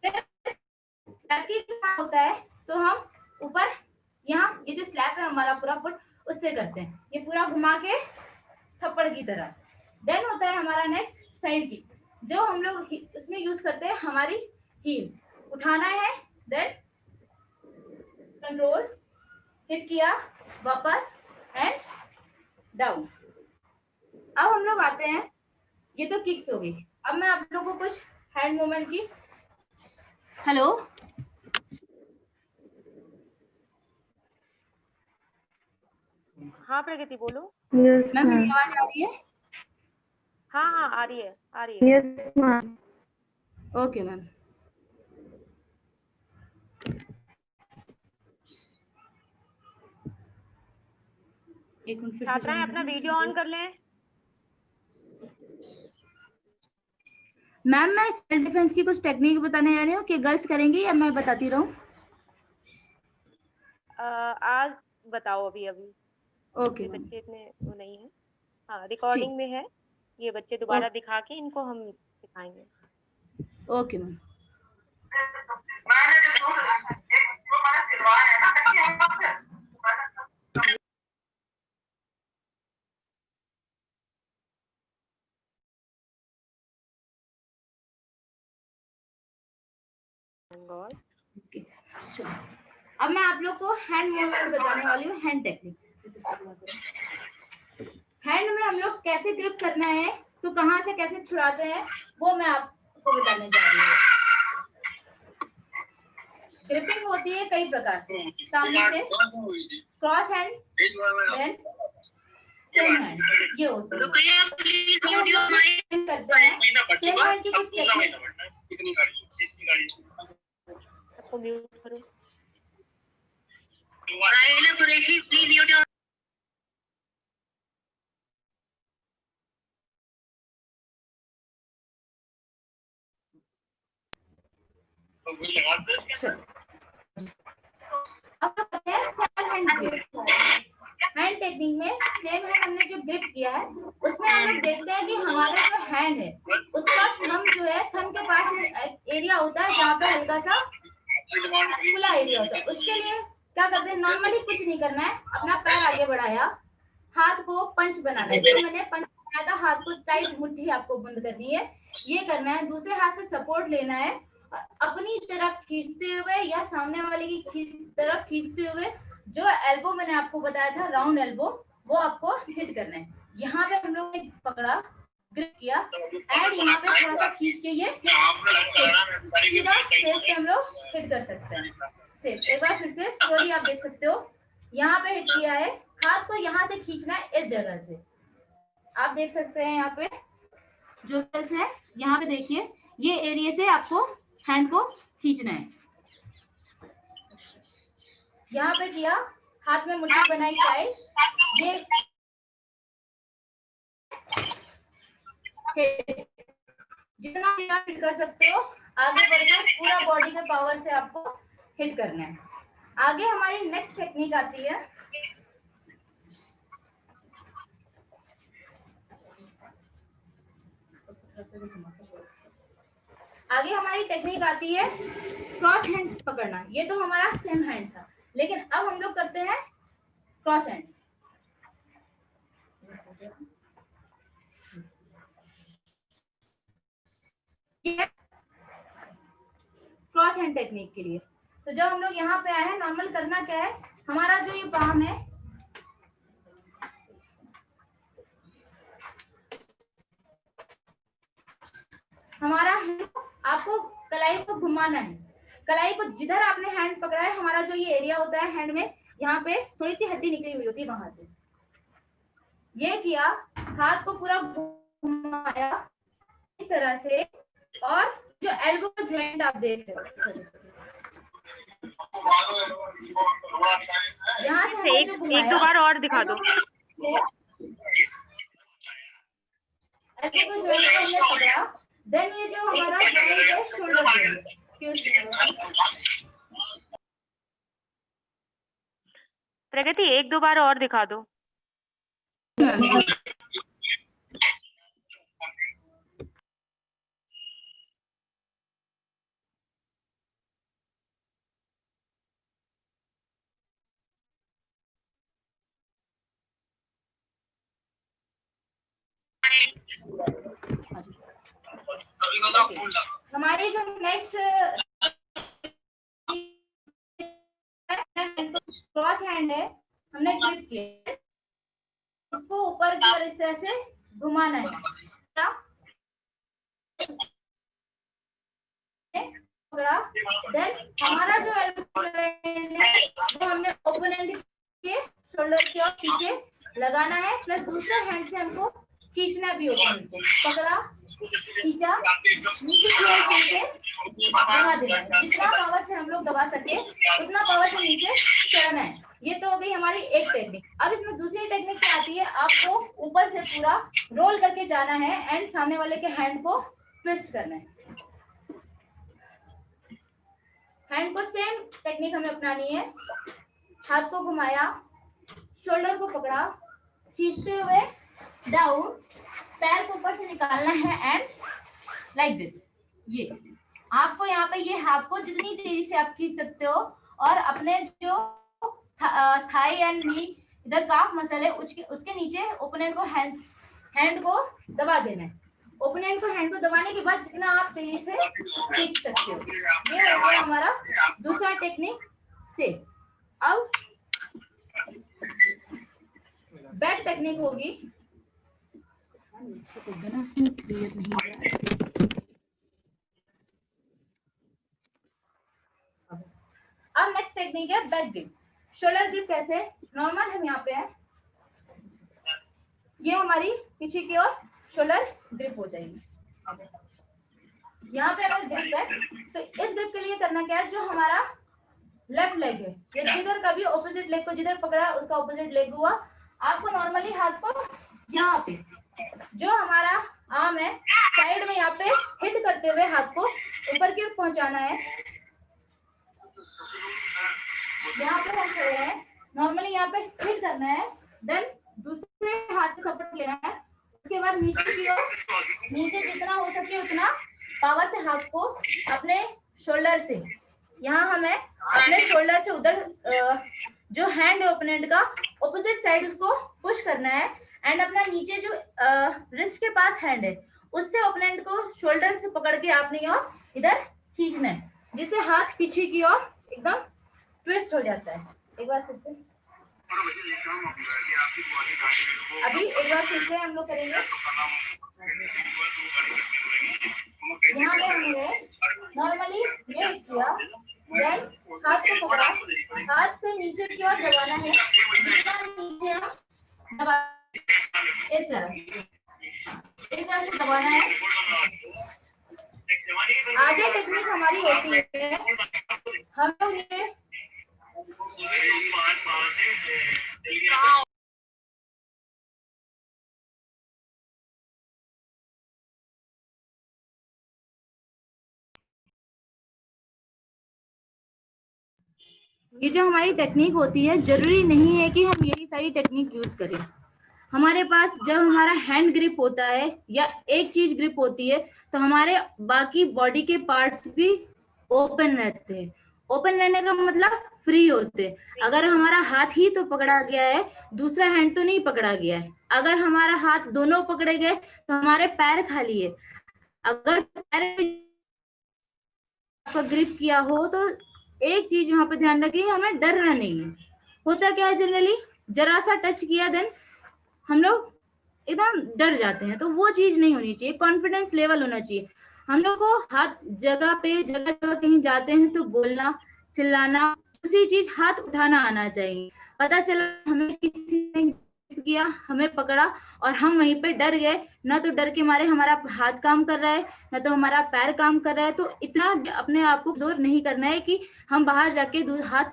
स्लैप किक क्या होता है, तो हम ऊपर यहाँ ये जो स्लैप है हमारा पूरा फुट, उससे करते हैं, ये पूरा घुमा के थप्पड़ की तरह। देन होता है हमारा नेक्स्ट साइड किक, जो हम लोग उसमें यूज करते हैं हमारी हील, उठाना है, देन कंट्रोल, हिट किया वापस एंड डाउन। अब हम लोग आते हैं, ये तो किक्स हो गई। अब मैं आप लोगों को कुछ हैंड मूवमेंट की, हेलो हाँ प्रगति बोलो। मैम मेरी आवाज आ रही है? हाँ हाँ आ रही है, आ रही है। Yes ma'am. Okay ma'am. एक मिनट फिर से छात्राएं join अपना करना। वीडियो ऑन कर लें। मैम मैं सेल्फ डिफेंस की कुछ टेक्निक बताने जा रही हूँ कि गर्ल्स करेंगी या मैं बताती रहूँ? आज बताओ अभी अभी। ओके ये मैम। बच्चे इतने वो नहीं है। हाँ रिकॉर्डिंग में है, ये बच्चे दोबारा दिखा के इनको हम सिखाएंगे। Okay ma'am. ओके चलो, अब मैं आप लोग को हैंड मूवमेंट बताने वाली हूँ, हैंड टेक्निक। हैंड में हम लोग कैसे ग्रिप करना है तो कहाँ से कैसे छुड़ाते हैं वो मैं आपको बताने जा रही हूँ। ग्रिपिंग होती है कई प्रकार से, सामने से, cross hand, then same hand, ये होती है। करते हैं सेम हैंड की कुछ टेक्निक। सबको म्यूट करो। अब करते हैं same hand grip. Hand technique में सेम हैंड हमने जो ग्रिप किया है उसमें हम लोग देखते हैं कि हमारा जो हैंड है उसका थंब जो है, थंब के पास एरिया होता है जहाँ पे हल्का सा खुला एरिया होता है। उसके लिए क्या करते हैं, नॉर्मली कुछ नहीं करना है, अपना पैर आगे बढ़ाया, हाथ को पंच बनाना है। जो मैंने पंच बनाया था, हाथ को टाइट मुट्ठी आपको बंद करनी है, ये करना है। दूसरे हाथ से सपोर्ट लेना है, अपनी तरफ खींचते हुए या सामने वाले की तरफ खींचते हुए जो एल्बो मैंने आपको बताया था, राउंड एल्बो, वो आपको हिट करना है। यहाँ पे हम लोग ने पकड़ा, ग्रिप किया एंड यहाँ पे थोड़ा सा खींच के ये सीधा फेस पे हम लोग हिट कर सकते हैं। सिर्फ एक बार फिर से स्लोली आप देख सकते हो, यहाँ पे हिट किया है, हाथ को यहाँ से खींचना है, इस जगह से आप देख सकते हैं। यहाँ पे जो गर्ल्स है, यहाँ पे देखिए, ये एरिया से आपको हैंड को खींचना है। यहाँ पे किया, हाथ में मुट्ठी बनाई टाइट, ये जितना भी आप हिट कर सकते हो, आगे बढ़कर पूरा बॉडी के पावर से आपको हिट करना है। आगे हमारी नेक्स्ट टेक्निक आती है, क्रॉस हैंड पकड़ना। ये तो हमारा सेम हैंड था, लेकिन अब हम लोग करते हैं cross hand. Cross hand technique के लिए तो जब हम लोग यहाँ पे आए हैं, नॉर्मल करना क्या है, हमारा जो ये पाम है, हमारा हैंड आपको कलाई को घुमाना है। कलाई को जिधर आपने हैंड पकड़ा है, हमारा जो ये एरिया होता है हैंड में, यहाँ पे थोड़ी सी हड्डी निकली हुई होती है, वहां से ये किया, हाथ को पूरा घुमाया इस तरह से, और जो एल्बो जॉइंट आप देख रहे हो, यहाँ से एक दो बार और दिखा दो। एल्बो को जॉइंट को हमने पकड़ा, देन ये जो हमारा जॉइंट है शोल्डर जॉइंट। प्रगति एक दो बार और दिखा दो। हमारी जो नेक्स्ट क्रॉस हैंड है, हमने ग्रिप किया उसको ऊपर की ओर इस तरह से घुमाना है। क्या पकड़ा, देन हमारा जो एल्बो है वो हमने ओपोनेंट के शोल्डर के और पीछे लगाना है, प्लस दूसरे हैंड से हमको खींचना भी ओपोनेंट को। पकड़ा, खींचा, नीचे की ओर खींचे, दबा देना है। जितना पावर से हम लोग दबा सके उतना पावर से नीचे चढ़ना है। ये तो हो गई हमारी एक टेक्निक। अब इसमें दूसरी टेक्निक क्या आती है, आपको ऊपर से पूरा रोल करके जाना है एंड सामने वाले के हैंड को ट्विस्ट करना है। हैंड को सेम टेक्निक हमें अपनानी है। हाथ को घुमाया, शोल्डर को पकड़ा, खींचते हुए डाउन, पैर को ऊपर से निकालना है एंड लाइक दिस। ये आपको यहाँ पे ये हाथ को जितनी तेजी से आप खींच सकते हो और अपने जो थाई एंड नी इधर काफ मसल है उसके नीचे ओपोनेंट को हैंड को दबा देना है। ओपोनेंट को हैंड को दबाने के बाद जितना आप तेजी से खींच सकते हो। ये हो गया हमारा दूसरा टेक्निक से। अब बैक टेक्निक होगी। अब नेक्स्ट टेक्निक है बैक ग्रिप। शोल्डर ग्रिप कैसे, नॉर्मल हम यहाँ पे है, ये हमारी पीछे की ओर शोल्डर ग्रिप हो जाएगी। यहाँ पे अगर ग्रिप है तो इस ग्रिप के लिए करना क्या है, जो हमारा लेफ्ट लेग है या जिधर कभी ऑपोजिट लेग को जिधर पकड़ा उसका ऑपोजिट लेग हुआ, आपको नॉर्मली हाथ को यहाँ पे जो हमारा आर्म है साइड में यहाँ पे हिट करते हुए हाथ को ऊपर की ओर पहुंचाना है। यहाँ पे हम खड़े हैं, नॉर्मली यहाँ पे हिट करना है, देन दूसरे हाथ से सपोर्ट लेना है। उसके बाद नीचे की ओर, नीचे जितना हो सके उतना पावर से हाथ को अपने शोल्डर से, यहाँ हमें अपने शोल्डर से उधर जो हैंड है ओपोनेंट का ऑपोजिट साइड उसको पुश करना है एंड अपना नीचे जो रिस्ट के पास हैंड है उससे ओपोनेंट को शोल्डर से पकड़ के आपने और इधर खींचना है, जिससे हाथ पीछे की ओर एकदम ट्विस्ट हो जाता है। एक बार फिर से, अभी एक बार फिर से हम लोग करेंगे। यहाँ पे हमने नॉर्मली ये किया, देन हाथ को पकड़ा, हाथ से नीचे की ओर दबाना है, जितना नीचे हम दबा इस तरह से दबाना है। आगे टेक्निक हमारी होती है, हम लोग ये ये जो हमारी टेक्निक होती है, जरूरी नहीं है कि हम यही सारी टेक्निक यूज करें। हमारे पास जब हमारा हैंड ग्रिप होता है या एक चीज ग्रिप होती है तो हमारे बाकी बॉडी के पार्ट्स भी ओपन रहते हैं। ओपन रहने का मतलब फ्री होते हैं। अगर हमारा हाथ ही तो पकड़ा गया है, दूसरा हैंड तो नहीं पकड़ा गया है। अगर हमारा हाथ दोनों पकड़े गए तो हमारे पैर खाली है। अगर पैर पर ग्रिप किया हो तो एक चीज वहां पे ध्यान रखिए, हमें डरना नहीं है। होता क्या है, जनरली जरा सा टच किया देन हम लोग एकदम डर जाते हैं, तो वो चीज नहीं होनी चाहिए। कॉन्फिडेंस लेवल होना चाहिए। हम लोग को हाथ जगह पे जगह कहीं जाते हैं तो बोलना, चिल्लाना, दूसरी चीज हाथ उठाना आना चाहिए। पता चला हमें किसी ने किया, हमें पकड़ा और हम वहीं पे डर गए, ना तो डर के मारे हमारा हाथ काम कर रहा है ना तो हमारा पैर काम कर रहा है, तो इतना अपने आप को जोर नहीं करना है कि हम बाहर जाके हाथ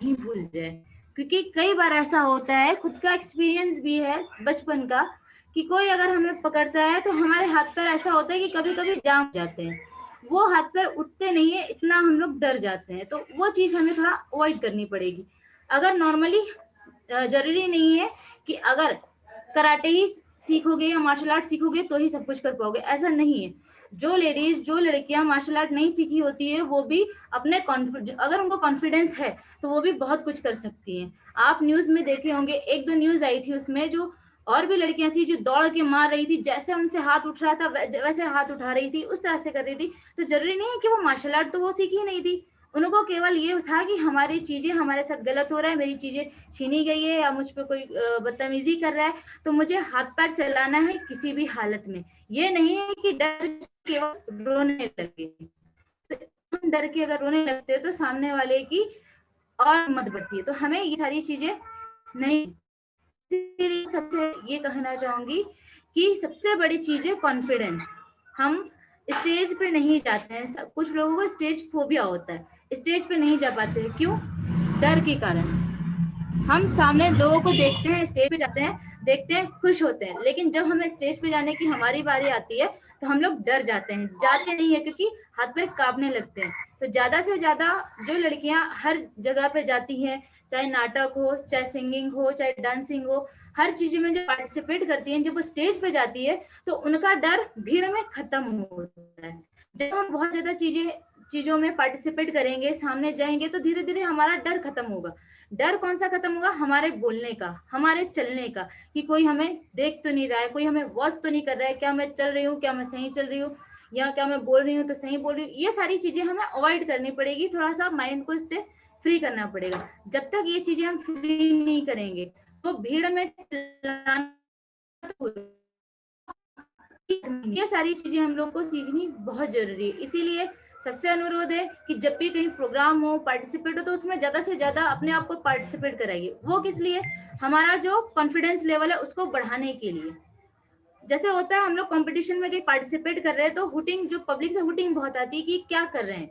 नहीं भूल जाए। क्योंकि कई बार ऐसा होता है, खुद का एक्सपीरियंस भी है बचपन का, कि कोई अगर हमें पकड़ता है तो हमारे हाथ पैर ऐसा होता है कि कभी कभी जाम जाते हैं, वो हाथ पैर उठते नहीं है, इतना हम लोग डर जाते हैं। तो वो चीज हमें थोड़ा अवॉइड करनी पड़ेगी। अगर नॉर्मली जरूरी नहीं है कि अगर कराटे ही सीखोगे या मार्शल आर्ट सीखोगे तो ही सब कुछ कर पाओगे, ऐसा नहीं है। जो लेडीज, जो लड़कियां मार्शल आर्ट नहीं सीखी होती है वो भी अपने अगर उनको कॉन्फिडेंस है तो वो भी बहुत कुछ कर सकती हैं। आप न्यूज में देखे होंगे, एक दो न्यूज आई थी उसमें जो और भी लड़कियां थी जो दौड़ के मार रही थी, जैसे उनसे हाथ उठ रहा था वैसे हाथ उठा रही थी, उस तरह से कर रही थी। तो जरूरी नहीं है कि वो मार्शल आर्ट तो वो सीखी नहीं थी, उनको केवल ये था कि हमारी चीजें हमारे साथ गलत हो रहा है, मेरी चीजें छीनी गई है या मुझ पे कोई बदतमीजी कर रहा है, तो मुझे हाथ पैर चलाना है किसी भी हालत में। ये नहीं है कि डर केवल रोने लगे, तो हम डर के अगर रोने लगते हैं तो सामने वाले की और हिम्मत बढ़ती है। तो हमें ये सारी चीजें नहीं, इसीलिए सबसे ये कहना चाहूंगी कि सबसे बड़ी चीज है कॉन्फिडेंस। हम स्टेज पे नहीं जाते हैं, कुछ लोगों को स्टेज फोबिया होता है, स्टेज पे नहीं जा पाते हैं, क्यों? डर के कारण। हम सामने लोगों को देखते हैं, स्टेज पे जाते हैं, देखते हैं, खुश होते हैं, लेकिन जब हमें स्टेज पे जाने की हमारी बारी आती है तो हम लोग डर जाते हैं, जाते नहीं है क्योंकि हाथ पैर कांपने लगते हैं। तो ज्यादा से ज्यादा जो लड़कियां हर जगह पे जाती हैं, चाहे नाटक हो, चाहे सिंगिंग हो, चाहे डांसिंग हो, हर चीज में जो पार्टिसिपेट करती हैं, जब वो स्टेज पे जाती है तो उनका डर भीड़ में खत्म होता है। जब हम बहुत ज्यादा चीजों में पार्टिसिपेट करेंगे, सामने जाएंगे, तो धीरे धीरे हमारा डर खत्म होगा। डर कौन सा खत्म होगा? हमारे बोलने का, हमारे चलने का, कि कोई हमें देख तो नहीं रहा है, कोई हमें वॉच तो नहीं कर रहा है, क्या मैं चल रही हूँ, क्या मैं सही चल रही हूँ, या क्या मैं बोल रही हूँ तो सही बोल रही हूँ। ये सारी चीजें हमें अवॉइड करनी पड़ेगी, थोड़ा सा माइंड को इससे फ्री करना पड़ेगा। जब तक ये चीजें हम फ्री नहीं करेंगे तो भीड़ में ये सारी चीजें हम लोग को सीखनी बहुत जरूरी है। इसीलिए सबसे अनुरोध है कि जब भी कहीं प्रोग्राम हो, पार्टिसिपेट हो, तो उसमें ज्यादा से ज्यादा अपने आप को पार्टिसिपेट कराइए। वो किस लिए? हमारा जो कॉन्फिडेंस लेवल है उसको बढ़ाने के लिए। जैसे होता है हम लोग कंपटीशन में कहीं पार्टिसिपेट कर रहे हैं तो हुटिंग, जो पब्लिक से हुटिंग बहुत आती है कि क्या कर रहे हैं,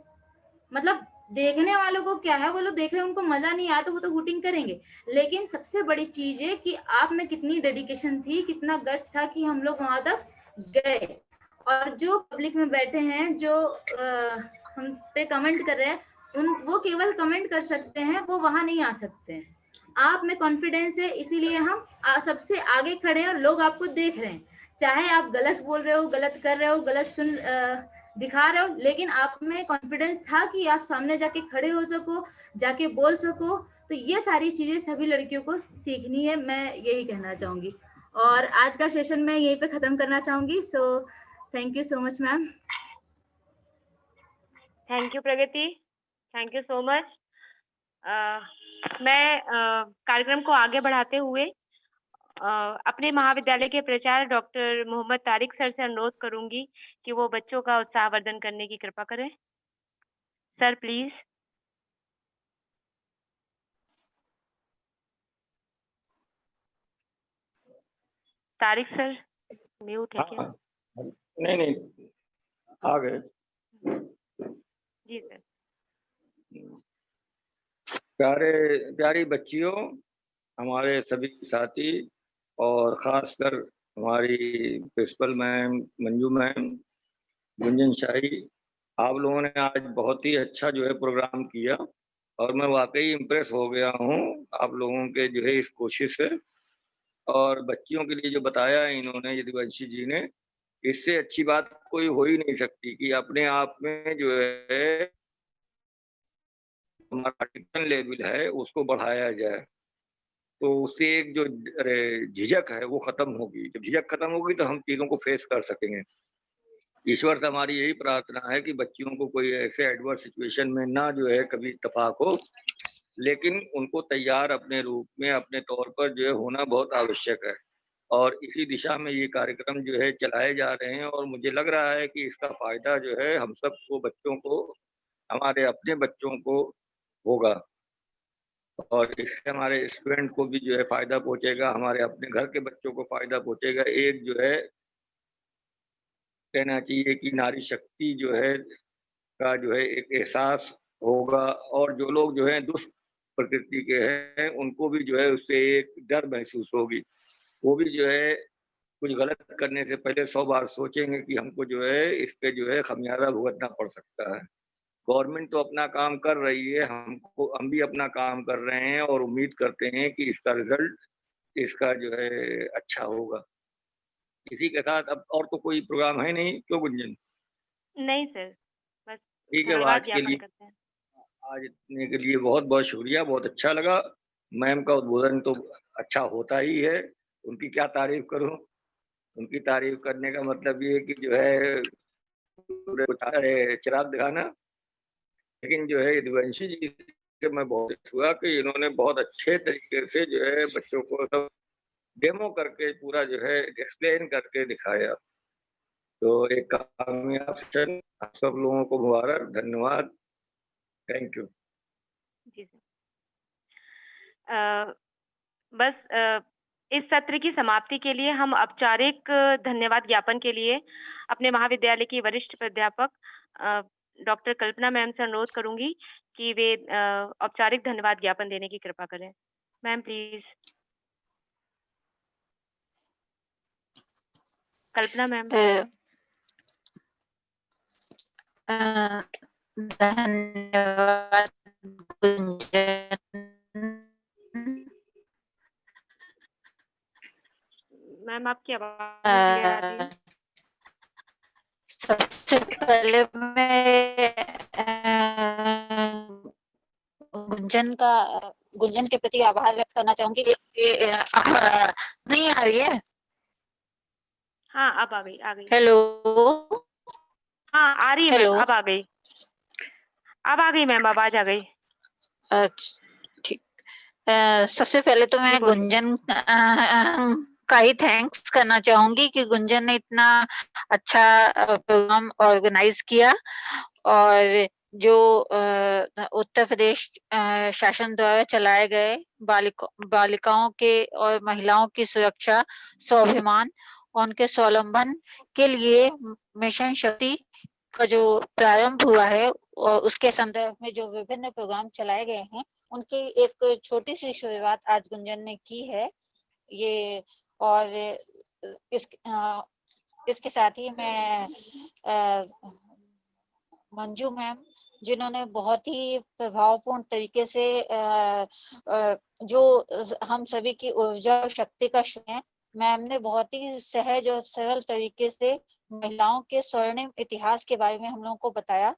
मतलब देखने वालों को क्या है, वो लोग देख रहे हैं, उनको मजा नहीं आया तो वो तो हुटिंग करेंगे। लेकिन सबसे बड़ी चीज है कि आप में कितनी डेडिकेशन थी, कितना गट्स था कि हम लोग वहां तक गए। और जो पब्लिक में बैठे हैं, जो हम पे कमेंट कर रहे हैं, वो केवल कमेंट कर सकते हैं, वो वहां नहीं आ सकते हैं। आप में कॉन्फिडेंस है, इसीलिए हम सबसे आगे खड़े हैं और लोग आपको देख रहे हैं। चाहे आप गलत बोल रहे हो, गलत कर रहे हो, गलत दिखा रहे हो, लेकिन आप में कॉन्फिडेंस था कि आप सामने जाके खड़े हो सको, जाके बोल सको। तो ये सारी चीजें सभी लड़कियों को सीखनी है, मैं यही कहना चाहूंगी। और आज का सेशन मैं यहीं पे खत्म करना चाहूंगी। So thank you so much ma'am. Thank you Pragati, thank you so much. मैं कार्यक्रम को आगे बढ़ाते हुए अपने महाविद्यालय के प्राचार्य डॉक्टर मोहम्मद तारिक सर से अनुरोध करूंगी कि वो बच्चों का उत्साहवर्धन करने की कृपा करें। Sir please. Tariq sir mute है क्या? नहीं आ गए। जी सर। प्यारी बच्चियों, हमारे सभी साथी और खासकर हमारी principal ma'am Manju ma'am, Gunjan Shahi, आप लोगों ने आज बहुत ही अच्छा जो है प्रोग्राम किया और मैं वाकई इम्प्रेस हो गया हूँ आप लोगों के जो है इस कोशिश से। और बच्चियों के लिए जो बताया इन्होंने यदुवंशी जी ने, इससे अच्छी बात कोई हो ही नहीं सकती कि अपने आप में जो है हमारा टिकन लेवल है उसको बढ़ाया जाए। तो उससे एक जो झिझक है वो खत्म होगी। जब झिझक खत्म होगी तो हम चीज़ों को फेस कर सकेंगे। ईश्वर से हमारी यही प्रार्थना है कि बच्चियों को कोई ऐसे एडवर्स सिचुएशन में ना जो है कभी इत्तेफाक हो, लेकिन उनको तैयार अपने रूप में अपने तौर पर जो है होना बहुत आवश्यक है। और इसी दिशा में ये कार्यक्रम जो है चलाए जा रहे हैं और मुझे लग रहा है कि इसका फायदा जो है हम सबको, बच्चों को, हमारे अपने बच्चों को होगा और इससे हमारे स्टूडेंट को भी जो है फायदा पहुंचेगा, हमारे अपने घर के बच्चों को फायदा पहुंचेगा। एक जो है कहना चाहिए कि नारी शक्ति जो है का जो है एक एहसास होगा और जो लोग जो है दुष्ट प्रकृति के हैं उनको भी जो है उससे एक डर महसूस होगी। वो भी जो है कुछ गलत करने से पहले 100 बार सोचेंगे कि हमको जो है इस पे जो है खमियाजा भुगतना पड़ सकता है। गवर्नमेंट तो अपना काम कर रही है, हम भी अपना काम कर रहे हैं और उम्मीद करते हैं कि इसका रिजल्ट इसका जो है अच्छा होगा। इसी के साथ अब और तो कोई प्रोग्राम है नहीं, क्यों गुंजन? नहीं सर, बस ठीक है, धन्यवाद आज के ज्ञापन लिए, करते हैं। आज इतने के लिए बहुत बहुत शुक्रिया, बहुत अच्छा लगा। मैम का उद्बोधन तो अच्छा होता ही है, उनकी क्या तारीफ करूं। उनकी तारीफ करने का मतलब ये है कि जो है चिराग दिखाना लेकिन जो है यदुवंशी जी से मैं बहुत खुश हुआ कि इन्होंने बहुत अच्छे तरीके से जो है बच्चों को सब डेमो करके पूरा जो है एक्सप्लेन करके दिखाया। तो एक कामयाब सेशन, आप सब लोगों को मुबारक, धन्यवाद, थैंक यू। Ji sir. बस इस सत्र की समाप्ति के लिए हम औपचारिक धन्यवाद ज्ञापन के लिए अपने महाविद्यालय की वरिष्ठ प्राध्यापक डॉक्टर कल्पना मैम से अनुरोध करूंगी कि वे औपचारिक धन्यवाद ज्ञापन देने की कृपा करें। Ma'am please. Kalpana ma'am. धन्यवाद गुंजन। मैम आपकी आवाज नहीं क्लियर आ रही है। सबसे पहले मैं गुंजन के प्रति आभार व्यक्त करना चाहूंगी। नहीं आ रही है? हाँ अब आ गई। हेलो। हाँ आ रही है हेलो। मैम, अब आ गई मैम, आवाज आ गई। अच्छा ठीक। सबसे पहले तो मैं बोलिए। गुंजन का ही थैंक्स करना चाहूंगी कि गुंजन ने इतना अच्छा प्रोग्राम ऑर्गेनाइज किया, और जो उत्तर प्रदेश शासन द्वारा चलाए गए बालिकाओं के और महिलाओं की सुरक्षा, स्वाभिमान, उनके स्वावलंबन के लिए मिशन शक्ति का जो प्रारंभ हुआ है और उसके संदर्भ में जो विभिन्न प्रोग्राम चलाए गए हैं, उनकी एक छोटी सी शुरुआत आज गुंजन ने की है ये। और इसके साथ ही मैं मंजू मैम, जिन्होंने बहुत ही प्रभावपूर्ण तरीके से जो हम सभी की ऊर्जा और शक्ति का है, मैम ने बहुत ही सहज और सरल तरीके से महिलाओं के स्वर्णिम इतिहास के बारे में हम लोगों को बताया।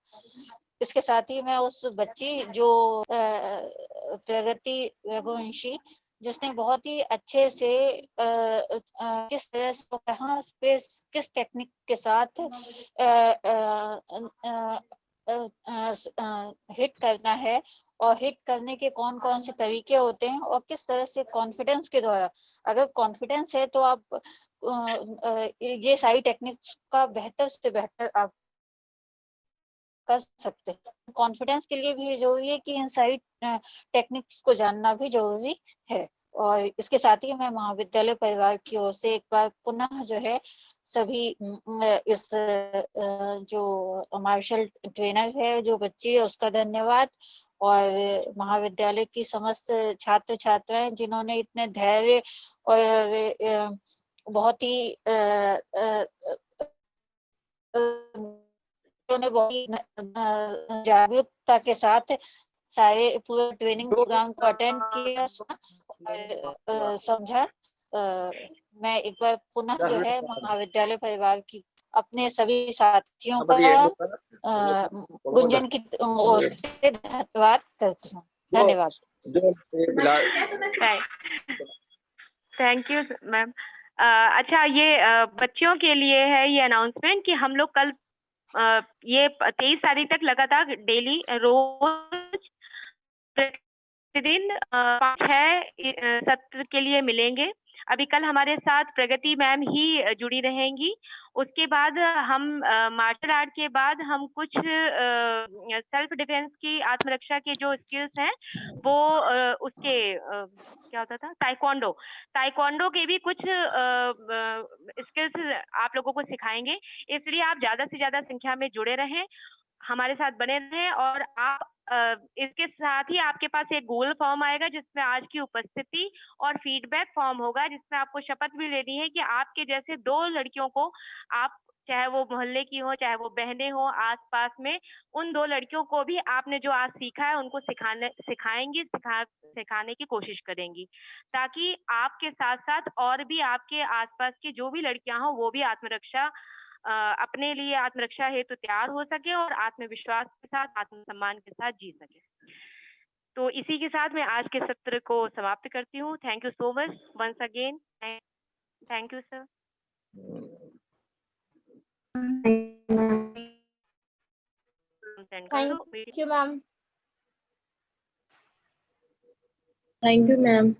इसके साथ ही मैं उस बच्ची जो प्रगति रघुवंशी, जिसने बहुत ही अच्छे से किस तरह से कहाँ स्पेस किस टेक्निक के साथ हिट करना है और हिट करने के कौन कौन से तरीके होते हैं, और किस तरह से कॉन्फिडेंस के द्वारा, अगर कॉन्फिडेंस है तो आप ये सारी टेक्निक्स का बेहतर से बेहतर आप कर सकते हैं। कॉन्फिडेंस के लिए भी जरूरी है कि इन सारी टेक्निक्स को जानना भी जरूरी है। और इसके साथ ही मैं महाविद्यालय परिवार की ओर से एक बार पुनः जो है सभी इस जो मार्शल ट्रेनर है, जो बच्ची है, उसका धन्यवाद, और महाविद्यालय की समस्त छात्र छात्राएं जिन्होंने इतने धैर्य और बहुत ही उन्होंने बहुत ही जागरूकता के साथ सारे पूरे ट्रेनिंग प्रोग्राम को अटेंड किया और समझा। मैं एक बार पुनः जो है महाविद्यालय परिवार की अपने सभी साथियों का गुंजन की ओर से धन्यवाद करती हूँ। धन्यवाद। Thank you ma'am. अच्छा, ये बच्चों के लिए है ये अनाउंसमेंट कि हम लोग कल ये 23 तारीख तक लगातार डेली रोज प्रतिदिन 5-6 सत्र के लिए मिलेंगे। अभी कल हमारे साथ प्रगति मैम ही जुड़ी रहेंगी। उसके बाद हम मार्शल आर्ट के बाद हम कुछ सेल्फ डिफेंस की, आत्मरक्षा के जो स्किल्स हैं वो उसके क्या होता था, ताइक्वांडो के भी कुछ स्किल्स आप लोगों को सिखाएंगे। इसलिए आप ज्यादा से ज्यादा संख्या में जुड़े रहें, हमारे साथ बने रहें। और आप इसके साथ ही आपके पास एक गूगल फॉर्म आएगा जिसमें आज की उपस्थिति और फीडबैक फॉर्म होगा, जिसमें आपको शपथ भी लेनी है कि आपके जैसे 2 लड़कियों को आप, चाहे वो मोहल्ले की हो, चाहे वो बहनें हो आसपास में, उन 2 लड़कियों को भी आपने जो आज सीखा है उनको सिखाने की कोशिश करेंगी, ताकि आपके साथ साथ और भी आपके आसपास की जो भी लड़कियां हो वो भी आत्मरक्षा अपने लिए आत्मरक्षा हेतु तैयार हो सके और आत्मविश्वास के साथ, आत्मसम्मान के साथ जी सके। तो इसी के साथ मैं आज के सत्र को समाप्त करती हूँ। Thank you so much once again. Thank you sir. Send कर दो। Thank you ma'am. Thank you ma'am.